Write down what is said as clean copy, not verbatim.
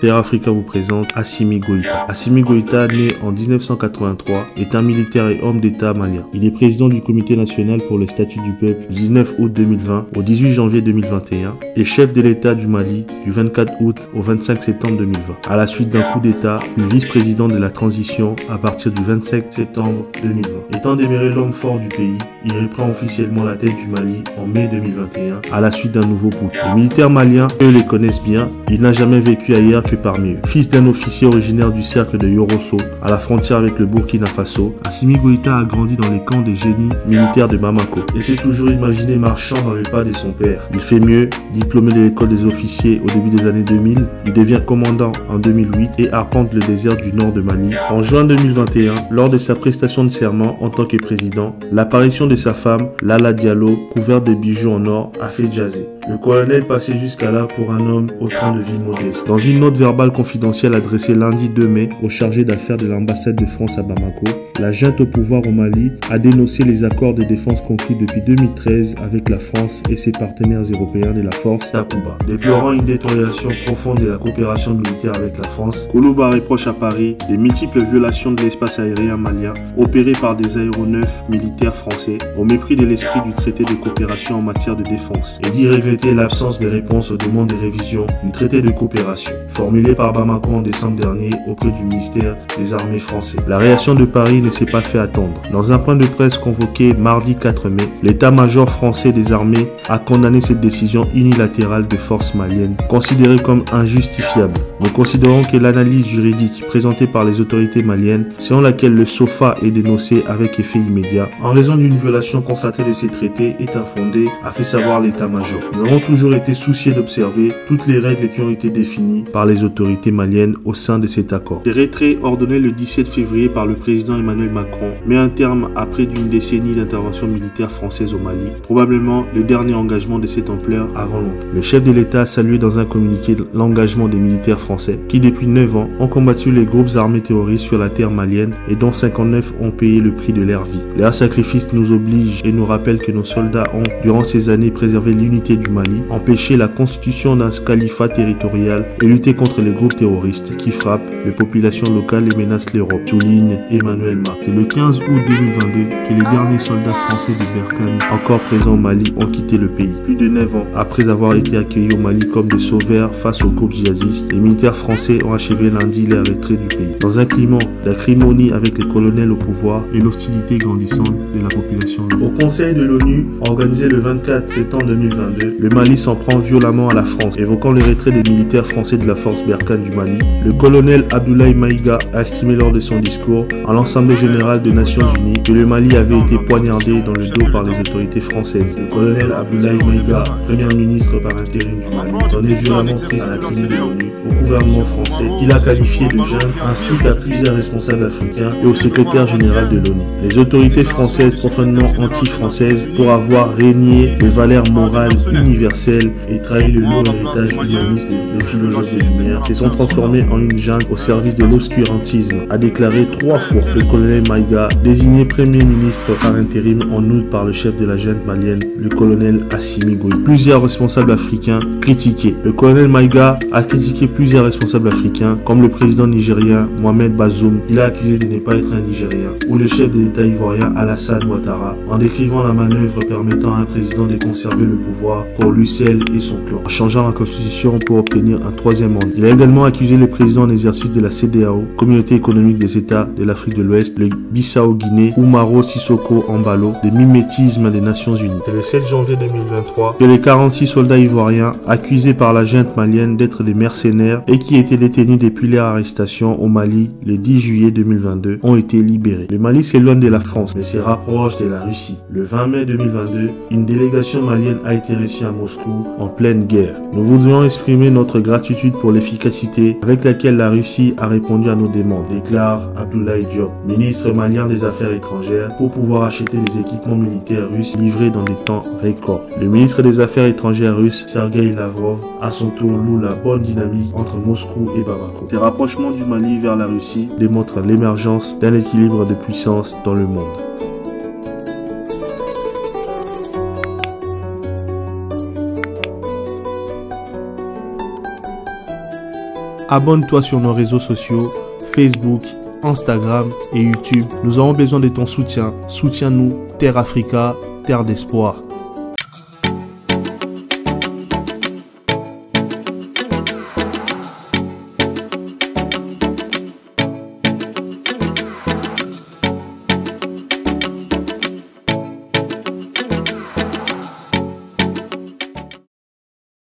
Terre Africa vous présente Assimi Goïta. Assimi Goïta, né en 1983, est un militaire et homme d'État malien. Il est président du Comité national pour le statut du peuple du 19 août 2020 au 18 janvier 2021 et chef de l'État du Mali du 24 août au 25 septembre 2020. À la suite d'un coup d'État, puis vice-président de la transition à partir du 25 septembre 2020. Étant déméré l'homme fort du pays, il reprend officiellement la tête du Mali en mai 2021 à la suite d'un nouveau putsch. Les militaires maliens, eux, les connaissent bien. Il n'a jamais vécu ailleurs que parmi eux. Fils d'un officier originaire du cercle de Yorosso, à la frontière avec le Burkina Faso, Assimi Goïta a grandi dans les camps des génies militaires de Bamako et s'est toujours imaginé marchant dans les pas de son père. Il fait mieux, diplômé de l'école des officiers au début des années 2000, il devient commandant en 2008 et arpente le désert du nord de Mali. En juin 2021, lors de sa prestation de serment en tant que président, l'apparition de sa femme, Lala Diallo, couverte de bijoux en or, a fait jaser. Le colonel passait jusqu'à là pour un homme au train de vie modeste. Dans une note verbale confidentielle adressée lundi 2 mai au chargé d'affaires de l'ambassade de France à Bamako, la junte au pouvoir au Mali a dénoncé les accords de défense conclus depuis 2013 avec la France et ses partenaires européens de la force Takuba. Déplorant une détérioration profonde de la coopération militaire avec la France, Koulouba reproche à Paris des multiples violations de l'espace aérien malien opérées par des aéronefs militaires français au mépris de l'esprit du traité de coopération en matière de défense et dit regretter l'absence de réponse aux demandes de révision du traité de coopération formulé par Bamako en décembre dernier auprès du ministère des Armées français. La réaction de Paris ne s'est pas fait attendre. Dans un point de presse convoqué mardi 4 mai, l'état-major français des armées a condamné cette décision unilatérale des forces maliennes, considérée comme injustifiable. Nous considérons que l'analyse juridique présentée par les autorités maliennes, selon laquelle le SOFA est dénoncé avec effet immédiat, en raison d'une violation constatée de ces traités, est infondée, a fait savoir l'état-major. Nous avons toujours été soucieux d'observer toutes les règles qui ont été définies par les autorités maliennes au sein de cet accord. Ce retrait ordonné le 17 février par le président Emmanuel Macron met un terme à près d'une décennie d'intervention militaire française au Mali, probablement le dernier engagement de cette ampleur avant longtemps. Le chef de l'État a salué dans un communiqué l'engagement des militaires français qui depuis 9 ans ont combattu les groupes armés terroristes sur la terre malienne et dont 59 ont payé le prix de leur vie. Leur sacrifice nous oblige et nous rappelle que nos soldats ont, durant ces années, préservé l'unité du Mali, empêché la constitution d'un califat territorial et lutté contre les groupes terroristes qui frappent les populations locales et menacent l'Europe, souligne Emmanuel Macron. C'est le 15 août 2022 que les derniers soldats français de Berkane, encore présents au Mali, ont quitté le pays. Plus de 9 ans après avoir été accueillis au Mali comme des sauveurs face aux groupes djihadistes, les militaires français ont achevé lundi leur retrait du pays. Dans un climat d'acrimonie avec les colonels au pouvoir et l'hostilité grandissante de la population locale. Au Conseil de l'ONU, organisé le 24 septembre 2022, le Mali s'en prend violemment à la France. Évoquant le retrait des militaires français de la force Berkane du Mali, le colonel Abdoulaye Maïga a estimé lors de son discours à l'Assemblée générale des Nations Unies que le Mali avait été poignardé dans le dos par les autorités françaises. Le colonel Abdoulaye Maïga, premier ministre par intérim du Mali, en est violemment pris à la tribune de l'ONU, au gouvernement français, qu'il a qualifié de junte, ainsi qu'à plusieurs responsables africains et au secrétaire général de l'ONU. Les autorités françaises profondément anti-françaises pour avoir régné les valeurs morales universelles et trahi le lourd héritage humaniste des philosophes des Lumières, se sont transformés en une junte au service de l'obscurantisme, a déclaré 3 fois le colonel Maïga, désigné premier ministre par intérim en août par le chef de la junte malienne, le colonel Assimi Goïta. Plusieurs responsables africains critiqués. Le colonel Maïga a critiqué plusieurs responsables africains, comme le président nigérien Mohamed Bazoum, qu'il a accusé de ne pas être un Nigérien, ou le chef de l'État ivoirien Alassane Ouattara, en décrivant la manœuvre permettant à un président de conserver le pouvoir pour lui seul et son clan, en changeant la constitution pour obtenir un 3e mandat. Il a également accusé le président en exercice de la CEDEAO, Communauté économique des États de l'Afrique de l'Ouest, le Bissau-Guinée, Umaro Sissoko Embalo, de mimétisme des Nations Unies. C'est le 7 janvier 2023 que les 46 soldats ivoiriens accusés par la junte malienne d'être des mercenaires et qui étaient détenus depuis leur arrestation au Mali le 10 juillet 2022 ont été libérés. Le Mali s'éloigne de la France mais se rapproche de la Russie. Le 20 mai 2022, une délégation malienne a été reçue à Moscou en pleine guerre. Nous voudrions exprimer notre gratitude pour l'efficacité avec laquelle la Russie a répondu à nos demandes, déclare Abdoulaye Diop, ministre malien des Affaires étrangères, pour pouvoir acheter des équipements militaires russes livrés dans des temps records. Le ministre des Affaires étrangères russe, Sergei Lavrov, à son tour loue la bonne dynamique entre Moscou et Bamako. Ces rapprochements du Mali vers la Russie démontrent l'émergence d'un équilibre de puissance dans le monde. Abonne-toi sur nos réseaux sociaux, Facebook, Instagram et YouTube. Nous avons besoin de ton soutien. Soutiens-nous, Terre Africa, terre d'espoir.